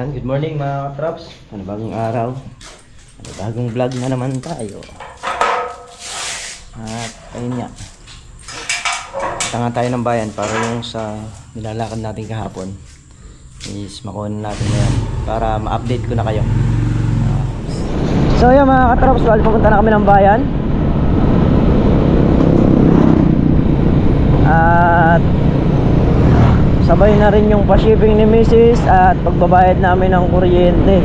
Yan, good morning mga katrops. Bagong araw. Bagong vlog na naman tayo. At ayun nga. Punta nga tayo ng bayan para yung sa nilalakad natin kahapon is makuha natin ngayon para ma-update ko na kayo. So yun mga katrops, pupunta na kami ng bayan. At sabay na rin yung pa-shipping ni Mrs. at pagbabayad namin ng kuryente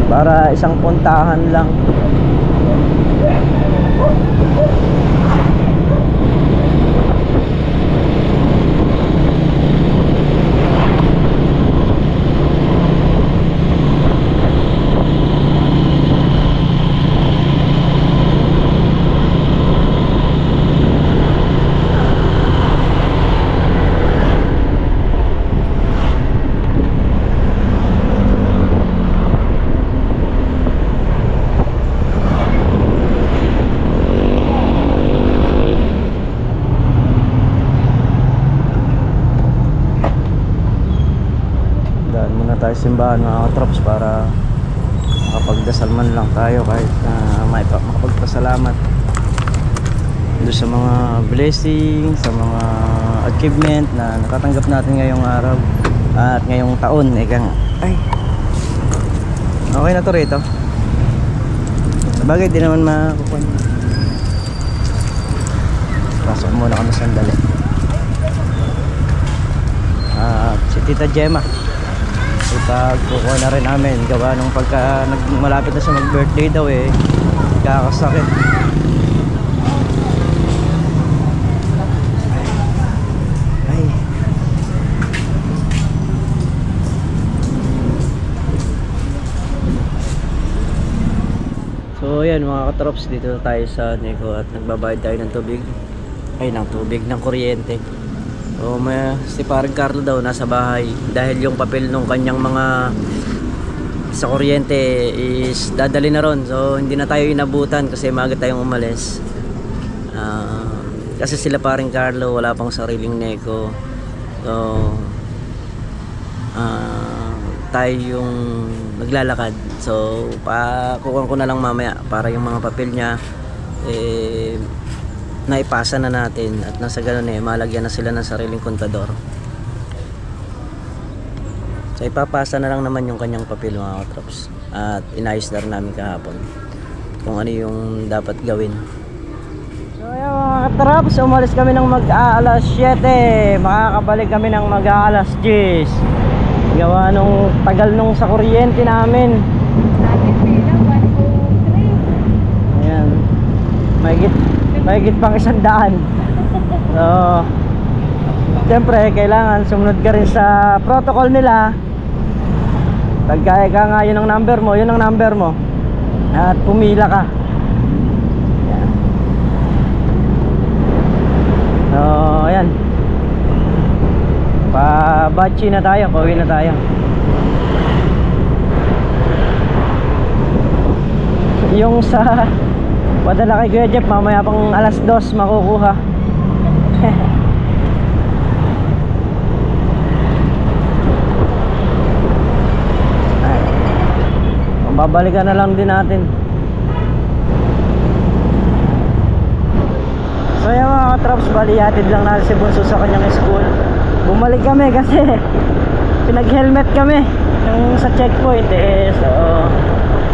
para isang puntahan lang. Tayo simbahan mga katrops para makapagdasal man lang tayo kahit makapagpasalamat doon sa mga blessing, sa mga achievement na nakatanggap natin ngayong araw at ngayong taon. Ay, okay na to rito. Sabagay di naman makukuha. Pasok muna kami sandali. Si Tita Gemma ipagkukuha na rin namin gawa nung pagka malapit na sa mag birthday daw kakasakit. Ay. So yan mga katrops, dito tayo sa Neko at nagbabayad tayo ng tubig ng kuryente. So si Parang Carlo daw nasa bahay dahil yung papel nung kanyang mga sa kuryente is dadali na ron. So hindi na tayo inabutan kasi maaga tayong umalis. Kasi sila Parang Carlo wala pang sariling Neko. So tayo yung naglalakad. So kukuha ko na lang mamaya para yung mga papel niya naipasa na natin at nasa ganun malagyan na sila ng sariling kontador. So ipapasa na lang naman yung kanyang papel mga katrops at inayos na rin namin kahapon kung ano yung dapat gawin. So yan mga katrops, umalis kami ng mag-aalas 7, makakabalik kami ng mag-aalas 10 gawa nung tagal nung sa kuryente namin. Ayan, mahigit pang 100. So siyempre kailangan sumunod ka rin sa protocol nila. Pagkaya ka nga yun ang number mo at pumila ka. Ayan. So ayan, pabachi na tayo, pauwi na tayo. Yung sa padala kay Kuya Jeff mamaya pang alas 2 makukuha. Babalikan na lang din natin. So yung mga katrops, bali hatid lang natin si Bunso sa kanyang school. Bumalik kami kasi pinag-helmet kami yung sa checkpoint so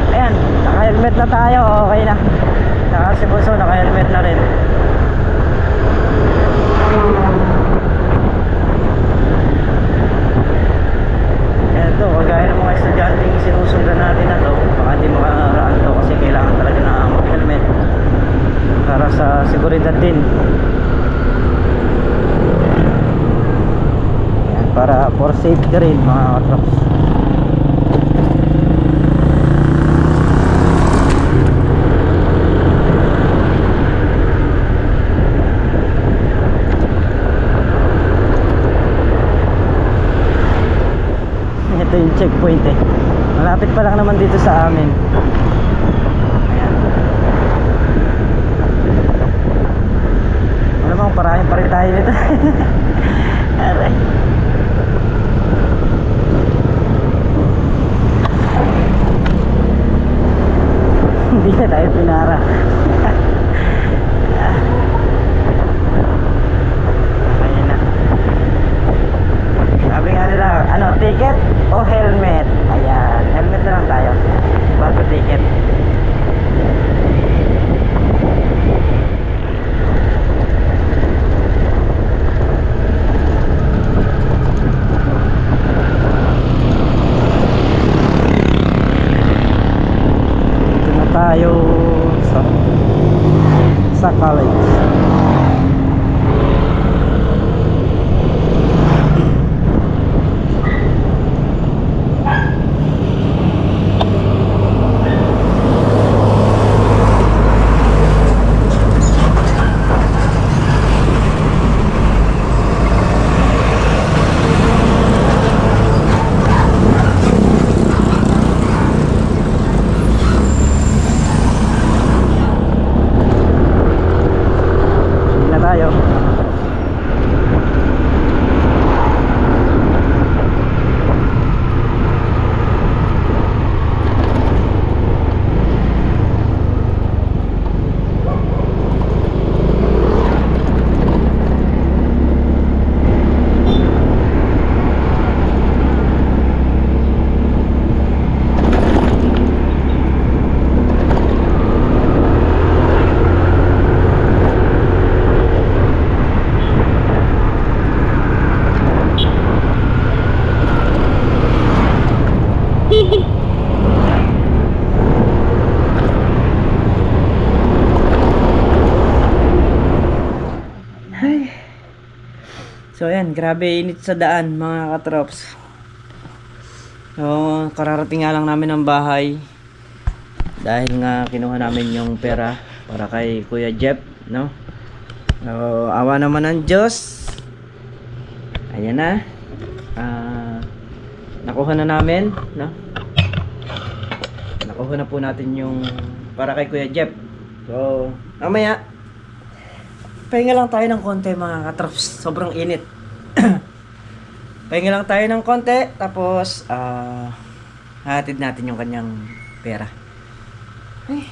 ayan, naka-helmet na tayo, okay na. Saka si Bunso naka-helmet na rin. Eto, kagaya ng mga estudyanteng sinusundan natin na to, baka hindi makaraan to kasi kailangan talaga na mag-helmet para sa seguridad din. Ayan, para for safety rin mga katrops. Ito yung checkpoint malapit pa lang naman dito sa amin. Ayan. Malamang parahin pa rin tayo nito. Aray. So ayan, grabe init sa daan mga katrops. So kararating nga lang namin ng bahay. Dahil nga kinuha namin yung pera para kay Kuya Jeff, no? So awa naman ng Diyos. Ayan na. Nakuha na namin, no? Nakuha na po natin yung para kay Kuya Jeff. So mamaya pahinga lang tayo ng konti mga katrops. Sobrang init. Pahinga lang tayo ng konti. Tapos hatid natin yung kanyang pera. Ay,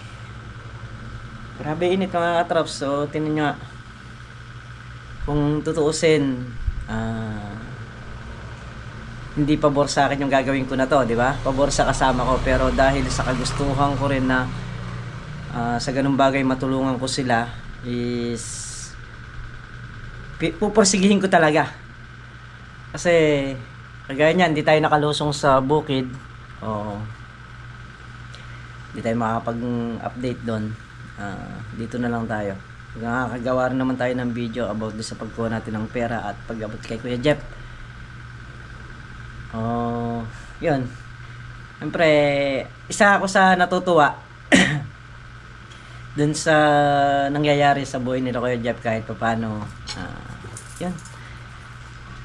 grabe init mga katrops. So tingnan nyo nga. Kung tutuusin, hindi pabor sa akin yung gagawin ko na to, di ba? Pabor sa kasama ko. Pero dahil sa kagustuhan ko rin na sa ganung bagay matulungan ko sila, is pupursigihin ko talaga. Kasi kagaya niyan, hindi tayo nakalusong sa bukid. Oo. Hindi tayo makakapag-update doon. Dito na lang tayo. Nakakagawa rin naman tayo ng video about sa pagkuha natin ng pera at pag-abot kay Kuya Jeff. Yun. Siyempre, isa ako sa natutuwa dun sa nangyayari sa buhay nila Kuya Jeff kahit paano. Yun.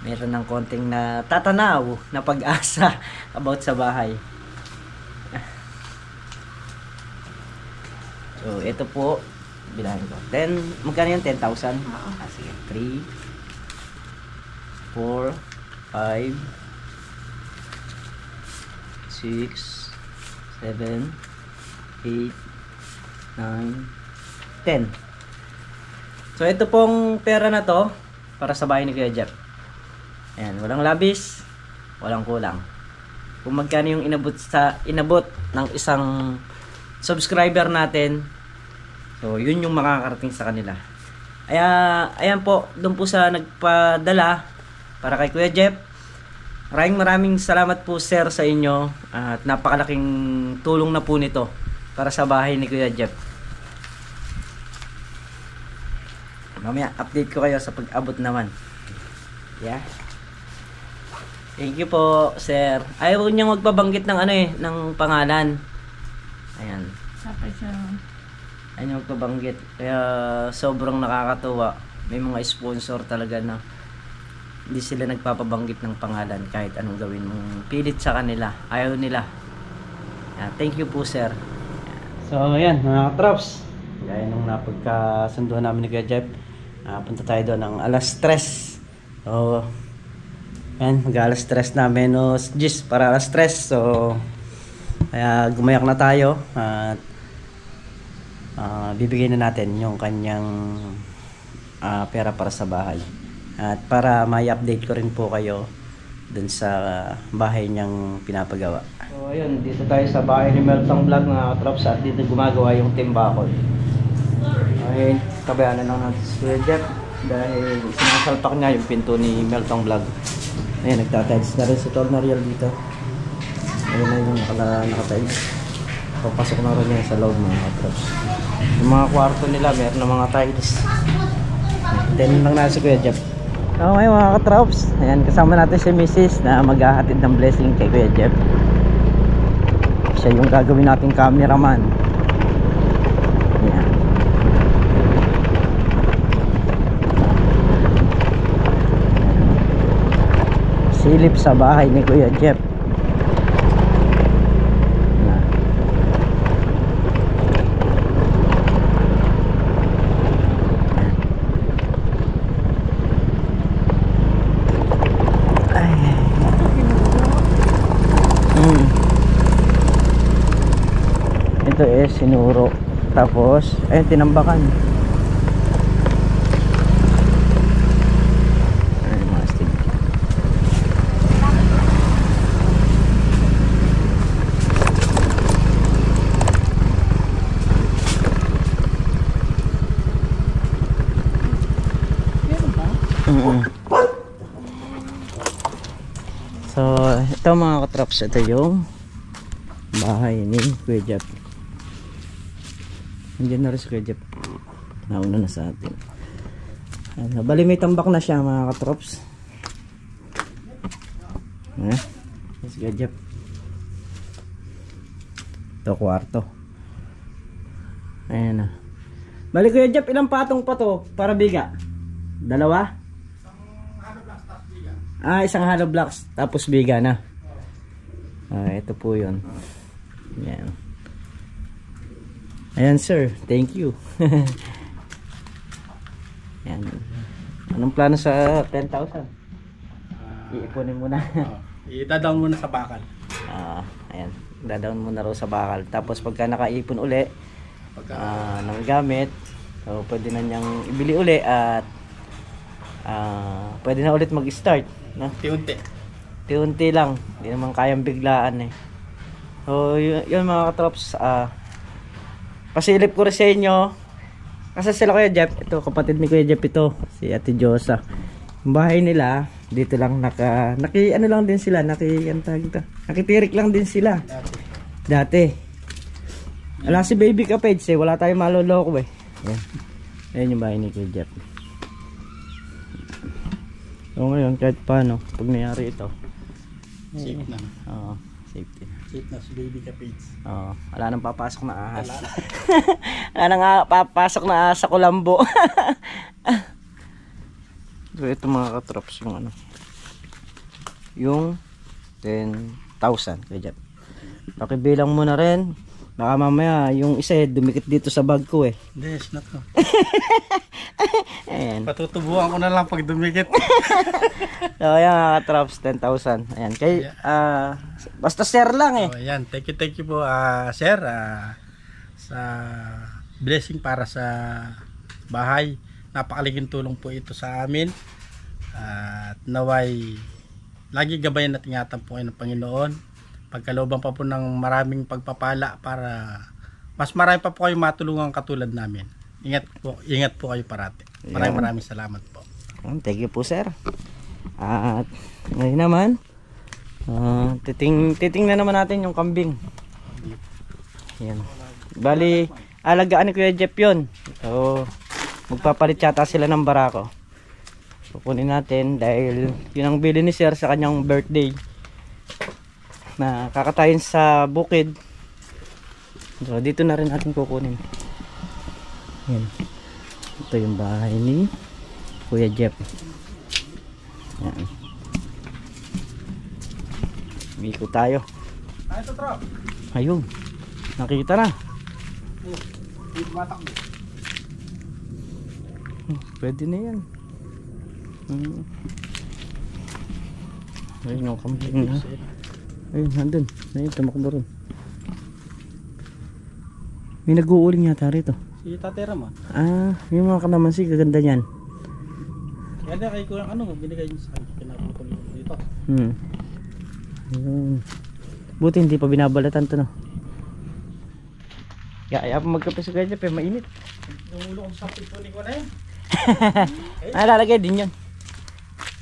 Meron ng konting na tatanaw na pag-asa about sa bahay. So, ito po. Bilangin ko. 10, magkano yun? 10,000? Sige. 3, 4, 5, 6, 7, 8, 9, 10. So ito pong pera na to para sa bahay ni Kuya Jeff. Ayan, walang labis, walang kulang. Kung magkano yung inabot ng isang subscriber natin, so yun yung makakarating sa kanila. Ayan po, doon po sa nagpadala para kay Kuya Jeff. Maraming salamat po sir sa inyo at napakalaking tulong na po nito para sa bahay ni Kuya Jeff. Mamaya update ko kayo sa pag-abot naman. Yeah. Thank you po sir. Ayaw niyang magpabanggit ng ng pangalan. Ayan. Ayaw niyang magpabanggit. Kaya sobrang nakakatuwa. May mga sponsor talaga na hindi sila nagpapabanggit ng pangalan kahit anong gawin mong pilit sa kanila. Ayaw nila. Thank you po sir. So ayan mga katrops, gaya nung napagkasunduan namin ni Kuya Jeff, punta tayo doon ng alas 3. So ayan, mag-alas 3 na menos 10 para alas 3. So kaya gumayak na tayo at bibigay na natin yung kanyang pera para sa bahay. At para may update ko rin po kayo dun sa bahay niyang pinapagawa. So ayun, dito tayo sa bahay ni Meltong Vlog mga katrops at dito gumagawa yung timbakol. Ayun, kabayanan lang natin si Kuya Jeff dahil sinasalpak niya yung pinto ni Meltong Vlog. Ayun, nagtatiles na rin si Tornariel dito. Ayun na yung nakatiles. Papasok na rin yan sa loob mga katrops. Yung mga kwarto nila meron na mga tiles. Then lang na si Kuya Jeff. Okay mga katrops, ayan, kasama natin si Mrs. na maghahatid ng blessing kay Kuya Jeff. Siya yung gagawin nating cameraman. Ayan. Silip sa bahay ni Kuya Jeff. Ito sinuro, tapos ayun tinambakan. Ayun mga stick. So ito mga katrops, ito yung bahay ni Kuya Jeff. Nandiyan na rin si Kuya Jeff. Nauna na sa atin. Bali may tambak na siya mga katrops. Let's go, Jeff. Ito, kwarto. Ayan na. Balik Kuya Jeff, ilang patong pa to para biga? Dalawa? Isang hollow blocks tapos biga na. Ito po yun. Ayan. Ayan sir, thank you. Ayan. Anong plano sa 10,000? Iipunin mo na. Ida-down muna sa bakal. Ayan, da-down muna raw sa bakal. Tapos pagka nakaipon uli ng gamit, so pwede na niyang ibili uli at pwede na ulit mag-start, no? Tiunti lang, hindi naman kayang biglaan eh. So yun mga katrops, pasilip ko rin sa inyo kasi sila Kuya Jeff, ito kapatid ni Kuya Jeff ito, si Ate Josa. Yung bahay nila dito lang ano lang din sila, nakitirik lang din sila dati. Wala si baby ka page eh, wala tayong maloloko eh. Ayan yung bahay ni Kuya Jeff. So ngayon kahit paano pag nangyari ito, safe na. Safety. Safe na si baby ka page. Wala nang papasok na ahas. Wala nang papasok na ahas sa kulambo. So ito mga katrops yung yung 10,000 Kuya Jeff. Pakibilang mo na rin. Baka mamaya yung isa dumikit dito sa bag ko eh. Hindi, it's not no. Ayan. Patutubuhan ko na lang pag dumikit. So ayan mga katrops, 10,000. Ayan. Basta share lang eh. Ayan, thank you po sir sa blessing para sa bahay. Napakalaking tulong po ito sa amin. At naway lagi gabayan at ingatan po kayo ng Panginoon. Pagkalooban pa po ng maraming pagpapala para mas marami pa po kayo matulungan katulad namin. Ingat po kayo parati. Maraming salamat po. Thank you po sir. At ngayon naman titingnan naman natin yung kambing. Yan. Bali alagaan ni Kuya Jeff yun. So magpapalit yata sila ng barako. Kukunin natin dahil yun ang bili ni sir sa kanyang birthday na kakatayin sa bukid. So dito na rin natin kukunin. Yan. Ito yung bahay ni Kuya Jeff. Yan. Biko tayo. Ito trop. Ayun. Nakita na. Pwede na yan. Ayun yung kambing na. Ayun, nandun. Ayun, tumakbo rin. May nag-uuling yata rito. Si Tatera mo. Yung mga kalamansi, gaganda niyan. Kaya na kay kuya binigay niyo sa akin. Kinaputol dito. Ayun. Buti hindi pa binabalatan to no. Kaya pa magkape sa ganyan, pero mainit. Yung ulo kong sapit po ni ko na yun. Lalagay din yun.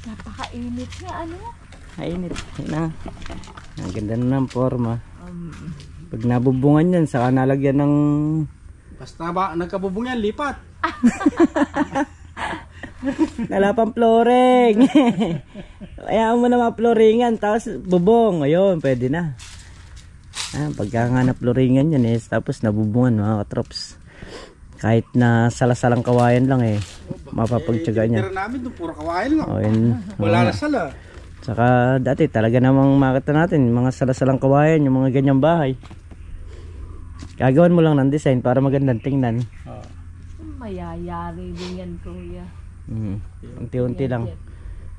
Napakainit nga Mainit. Ang ganda na ng forma. Pag nabubungan yan, saka nalagyan ng... Basta ba, nagkabubong yan, lipat. Wala pang flooring. Ayaw mo na ma-flooringan, tapos bubong. Ayun, pwede na. Pagka nga na-flooringan yan tapos nabubungan mga katrops. Kahit na salasalang kawayan lang mapapagtyagaan yan. Tira namin doon, puro kawayan lang. Wala na sala. Saka dati talaga namang makita natin mga salasalang kawayan, yung mga ganyang bahay. Gagawan mo lang ng design para magandang tingnan. Mayayari din yan kuya. Unti-unti lang.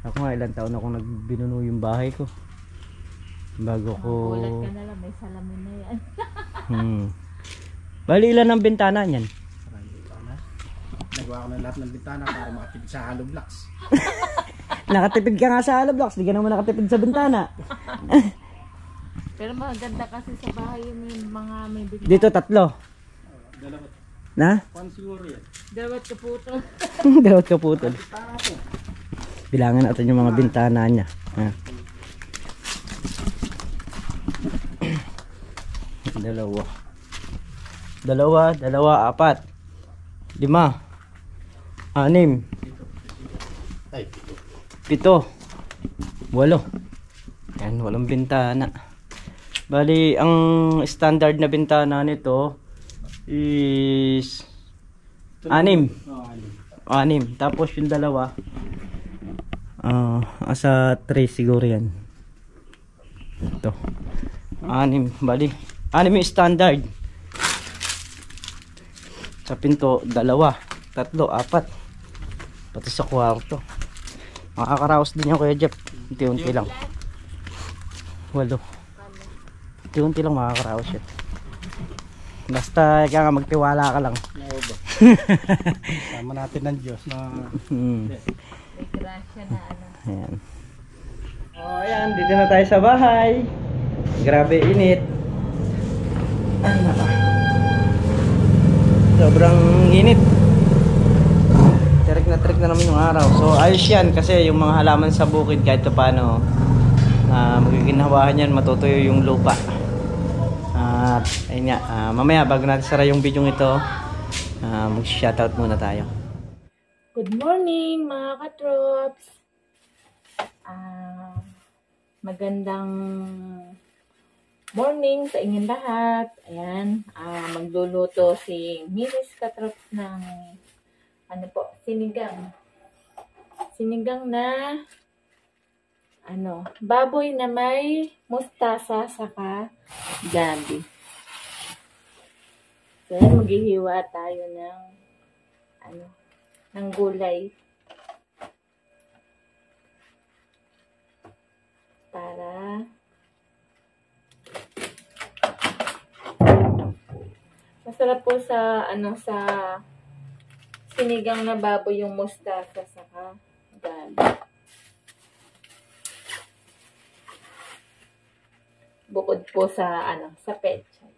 Ako nga ilang taon akong nagbinuno yung bahay ko bago ko... Ulat ka na lang, may salamin na yan. Bali ilan ang bintana niyan? Nagawa ko ng lahat ng bintana para makatipid sa hollow blocks. Nakatipid ka nga sa hollow blocks, di ka naman nakatipid sa bintana. Pero maganda kasi sa bahay yung may bintana. Dito 3. Dalawa. Na? Pan siguro yan. Dawat ka puto. Dawat ka putol. Bilangan natin yung mga bintana niya. Dalawa, 4, 5, 6, 7, 8, 7, 8, Yan, walang bintana. Bali, ang standard na bintana nito is 6. Oh, ano. 6. Tapos yung dalawa, asa 3 siguro yan. Ito. 6. Bali, 6 yung standard. Sa pinto, 2, 3, 4. Pati sa kwarto. Makakaraos din yan, Kuya Jeff. Unti-unti lang. 8. Unti-unti lang makakaraos yan. Basta kaya nga magtiwala ka lang. Oo ba? Sama natin ng Diyos na May grasya na ano. Ayan. Ayan, dito na tayo sa bahay. Grabe init. Ay, naka. Sobrang init. Trick na naman yung araw. So ayos yan kasi yung mga halaman sa bukid kahit paano magiginhawahan yan, matutuyo yung lupa. At ayun nga, mamaya bago natin sara yung video ito, mag-shoutout muna tayo. Good morning mga katrops! Magandang morning sa inyong lahat. Ayan, magluluto si Mrs. Katrops ng ano po, sinigang. Sinigang na baboy na may mustasa saka gabi. So, maghihiwa tayo ng gulay para masarap po sa sa sinigang na baboy yung mustasa saka gabi. Bukod po sa sa pechay.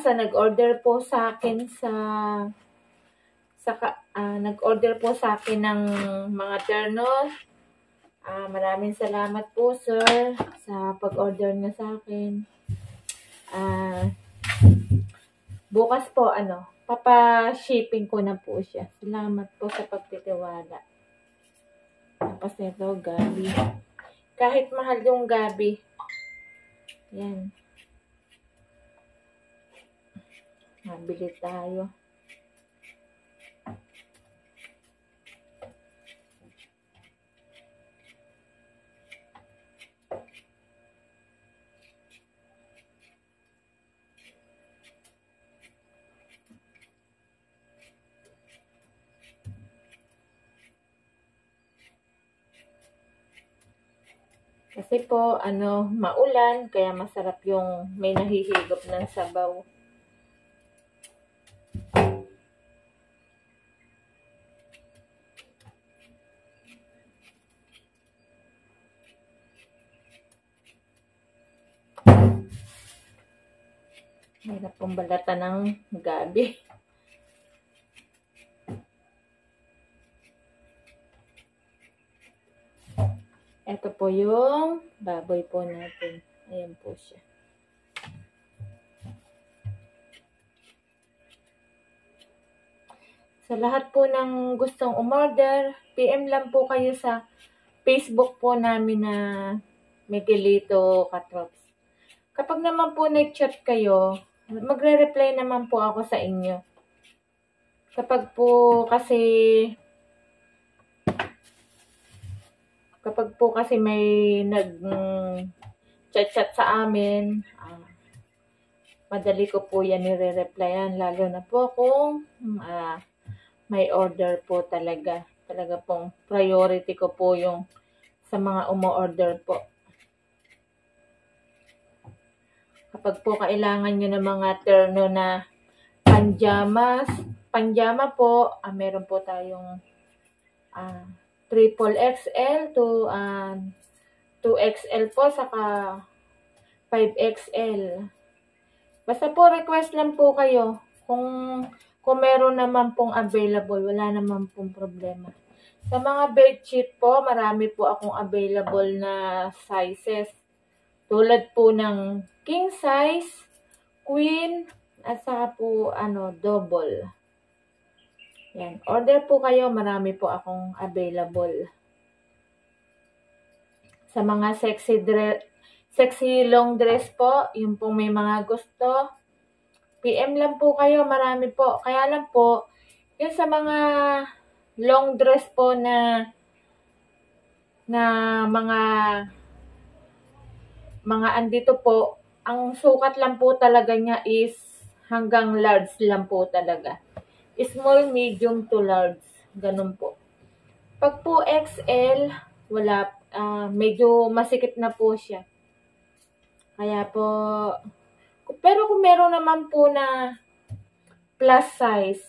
Nag-order po sa akin nag-order po sa akin ng mga ternos. Maraming salamat po, sir, sa pag-order niyo sa akin. Bukas po papa-shipping ko na po siya. Salamat po sa pagtitiwala. Tapos ito, gabi. Kahit mahal yung gabi. Yan. Nabili tayo. Kasi po, maulan, kaya masarap yung may nahihigop ng sabaw. Hirap pong balatan ng gabi. Ito po yung baboy po natin. Ayan po siya. Sa lahat po ng gustong umorder, PM lang po kayo sa Facebook po namin na Miguelito Katrops. Kapag naman po nag-chat kayo, magre-reply naman po ako sa inyo. Kapag po kasi may nag-chat sa amin, madali ko po yan nire-replyan, lalo na po kung may order po talaga. Talaga pong priority ko po yung sa mga umo-order po. Kapag po kailangan nyo ng mga terno na panjama po, meron po tayong triple XL to 2XL po, saka 5XL. Basta po request lang po kayo. Kung meron naman pong available, wala naman pong problema. Sa mga bedsheet po, marami po akong available na sizes. Tulad po ng king size, queen, at saka po double. Yan. Order po kayo, marami po akong available. Sa mga sexy long dress po, yung pong may mga gusto, PM lang po kayo, marami po. Kaya lang po, yung sa mga long dress po na mga andito po, ang sukat lang po talaga niya is hanggang large lang po talaga. Small, medium to large. Ganun po. Pag po XL, wala, medyo masikip na po siya. Kaya po, pero kung meron naman po na plus size,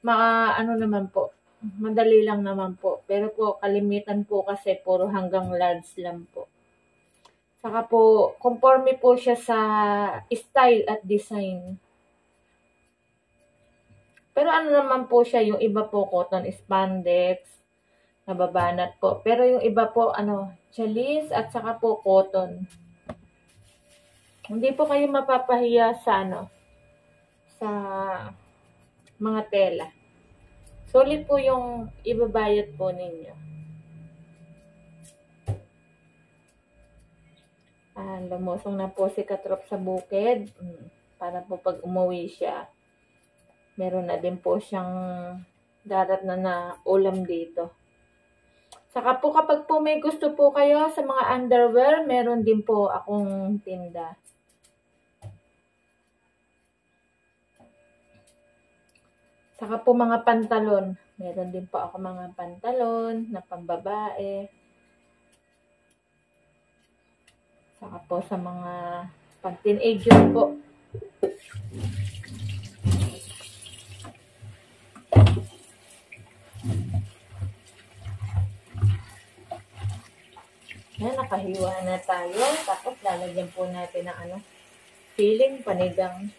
ano naman po, madali lang naman po. Pero po, kalimitan po kasi puro hanggang large lang po. Saka po, conforme po siya sa style at design. Pero ano naman po siya, yung iba po cotton spandex, nababanat po. Pero yung iba po, chalis at saka po cotton. Hindi po kayo mapapahiya sa sa mga tela. Solid po yung ibabayad po ninyo. Lumusong na po si Katrop sa bukid. Para po pag umuwi siya, meron na din po siyang darat na ulam dito. Saka po kapag po may gusto po kayo sa mga underwear, meron din po akong tinda. Saka po mga pantalon. Meron din po ako mga pantalon na pambabae. Saka po sa mga pang-teenager po. Yan, nakahiwa na tayo. Tapos lalagyan po natin ng feeling panigang.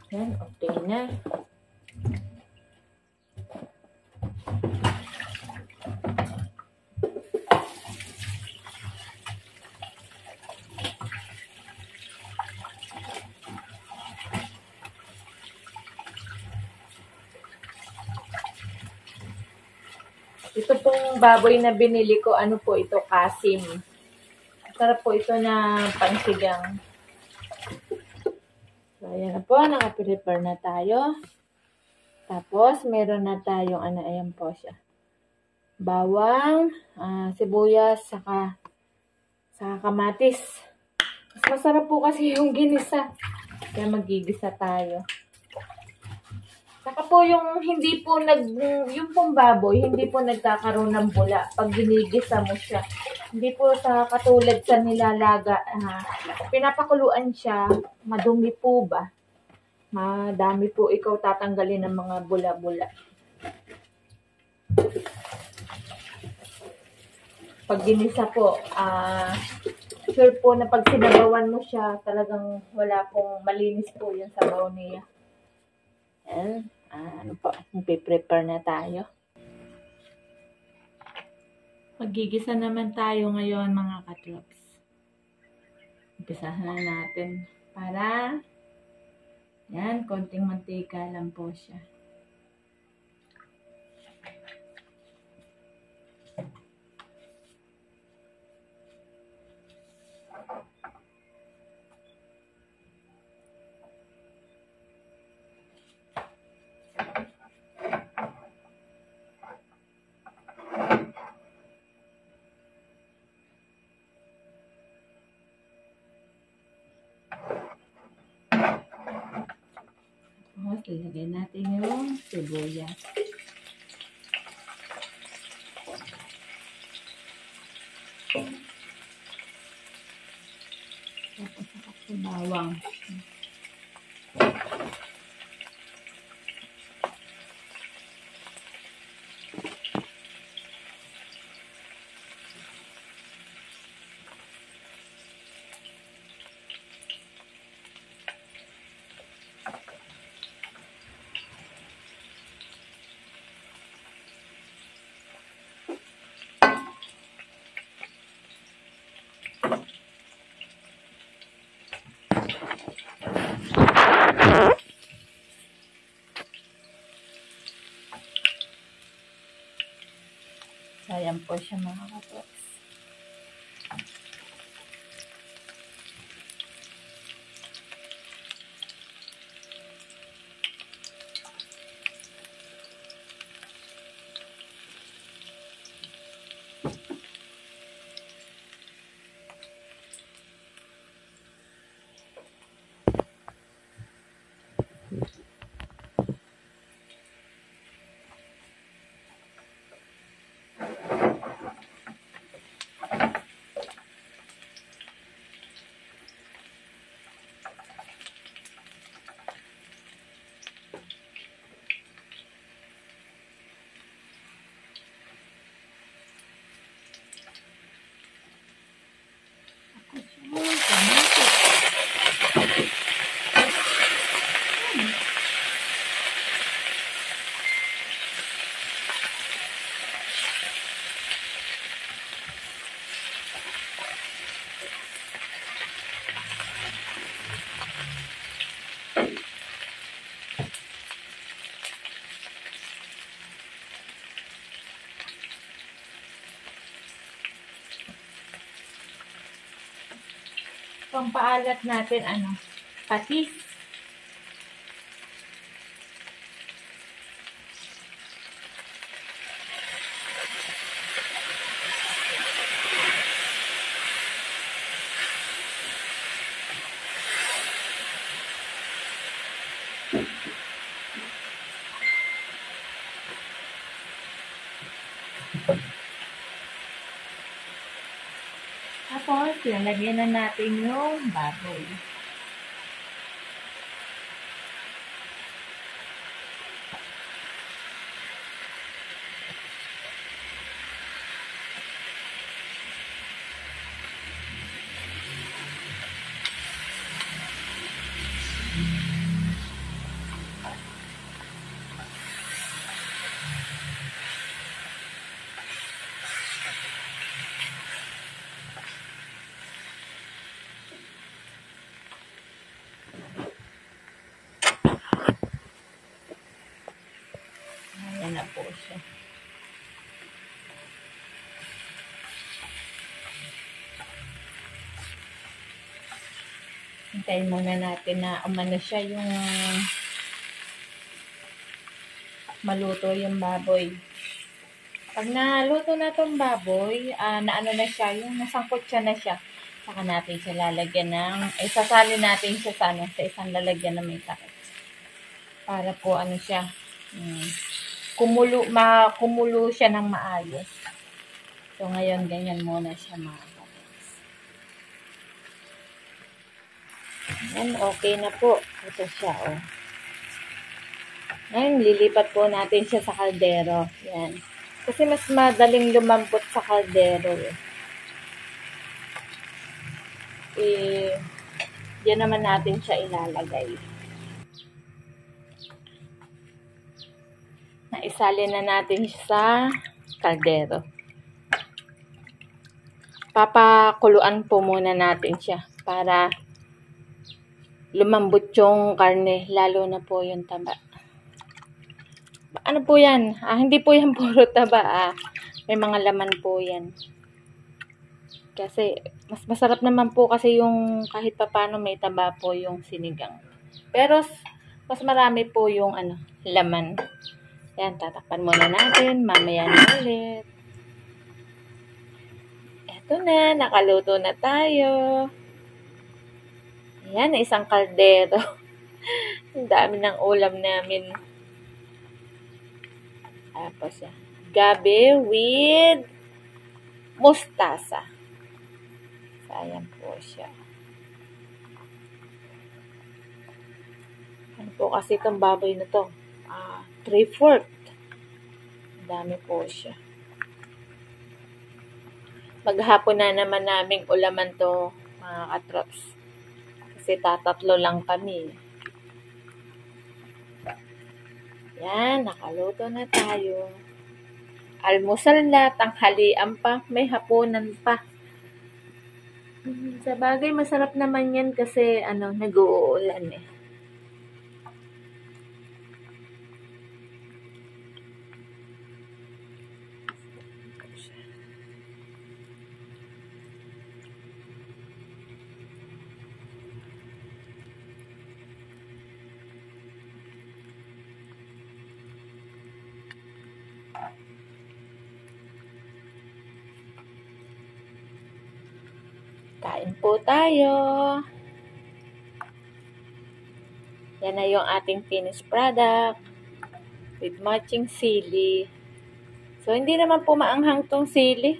Yan, okay na. Ito pong baboy na binili ko, ano po ito, kasim. Sarap po ito na pansigang. So, ayan na po, naka-prepare na tayo. Tapos, meron na tayong, ayan po siya. Bawang, sibuyas, saka kamatis. Mas masarap po kasi yung ginisa. Kaya magigisa tayo. Saka po yung yung pong baboy, hindi po nagkakaroon ng bula pag ginigisa mo siya. Hindi po sa katulad sa nilalaga, pinapakuluan siya, madumi po ba? Madami po ikaw tatanggalin ng mga bula-bula. Pag ginisa po, sure po na pag sinabawan mo siya, talagang wala pong malinis po yung sabaw niya. Ayan. Magpiprepare na tayo. Magigisa naman tayo ngayon mga katrops. Umpisahan na natin para konting mantika lang po siya. Tapos, ilagay natin yung sibuyas. Tapos, saka sa bawang. po siya mga katrops. Pampaalat natin, patis. Tapos, lalagyan na natin yung baboy. Ayan na po siya. Hintayin muna natin na umano siya yung maluto yung baboy. Pag naluto na itong baboy, naano na siya, yung nasangkot siya na siya. Saka natin siya lalagyan sasali natin siya sa isang lalagyan na may takip. Para po siya, kumulo siya ng maayos. So, ngayon, ganyan muna siya mga kapatid. Ayan, okay na po. Ito siya, Ngayon, lilipat po natin siya sa kaldero. Yan. Kasi mas madaling lumambot sa kaldero, Diyan naman natin siya ilalagay. Naisalin na natin siya sa kaldero. Papakuluan po muna natin siya para lumambot yung karne, lalo na po yung taba. Ano po yan? Hindi po yan puro taba. May mga laman po yan. Kasi mas masarap naman po kasi yung kahit papano may taba po yung sinigang. Pero mas marami po yung laman. Yan, tatakpan muna natin. Mamaya na ulit. Eto na, nakaluto na tayo. Ayan, isang kaldero. Ang dami ng ulam namin. Tapos yan. Gabi with mustasa. Ayan po siya. Ano po kasi itong baboy na to? 3/4. Dami po siya. Maghapon na naman naming ulaman to, mga katrops. Kasi tatatlo lang kami. Yan, nakaluto na tayo. Almusal na, tanghalian pa, may hapunan pa. Sa bagay, masarap naman yan kasi nag-uulan Kain po tayo. Yan na yung ating finished product with matching sili. So, hindi naman po maanghang tong sili.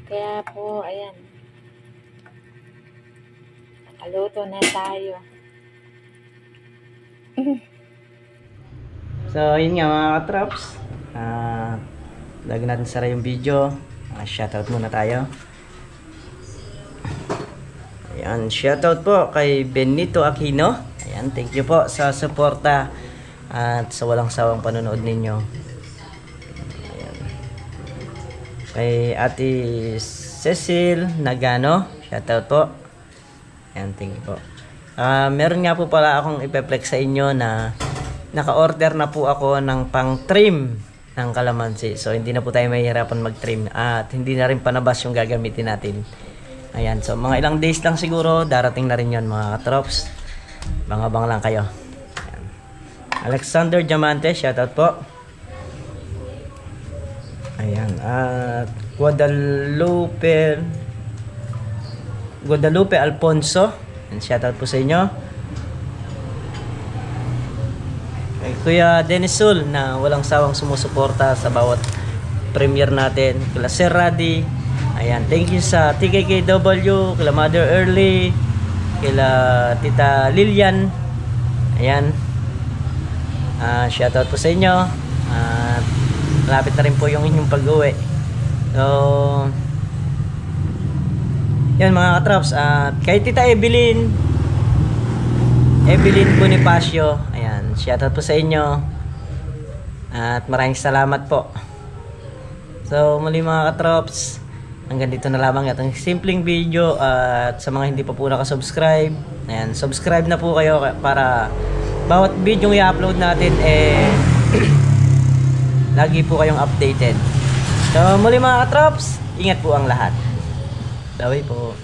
Kaya po, ayan. Nakaluto na tayo. So, yun nga mga katrops. Bago natin sara yung video, shoutout muna tayo. Ayan, shoutout po kay Benito Aquino. Ayan, thank you po sa suporta at sa walang sawang panonood ninyo. Ayan. Kay Ate Cecil Nagano, shoutout po. Ayan, thank you po. Meron nga po pala akong ipeplex sa inyo na naka-order na po ako ng pang-trim ng kalamansi. So, hindi na po tayo mahihirapan mag-trim. At hindi na rin panabas yung gagamitin natin. Ayan. So, mga ilang days lang siguro, darating na rin yun mga katrops. Bang-abang lang kayo. Ayan. Alexander Diamante, shoutout po. Ayan. At Guadalupe Alfonso. Ayan, shoutout po sa inyo. Kay Kuya Dennis Sul na walang sawang sumusuporta sa bawat premiere natin. Kila Sir Radi. Ayan, thank you sa TKKW, kila Mother Early, kila Tita Lilian. Ayan. Shoutout po sa inyo. Malapit na rin po yung inyong pag-uwi. So, yan mga katrops. Kay Tita Evelyn Bonifacio. Ayan, shoutout po sa inyo. At maraming salamat po. So, muli mga katrops, hanggang dito na lamang itong simpleng video. At sa mga hindi pa po nakasubscribe, ayan, subscribe na po kayo para bawat video yung i-upload natin lagi po kayong updated. So, muli mga katrops, ingat po ang lahat. Bye po.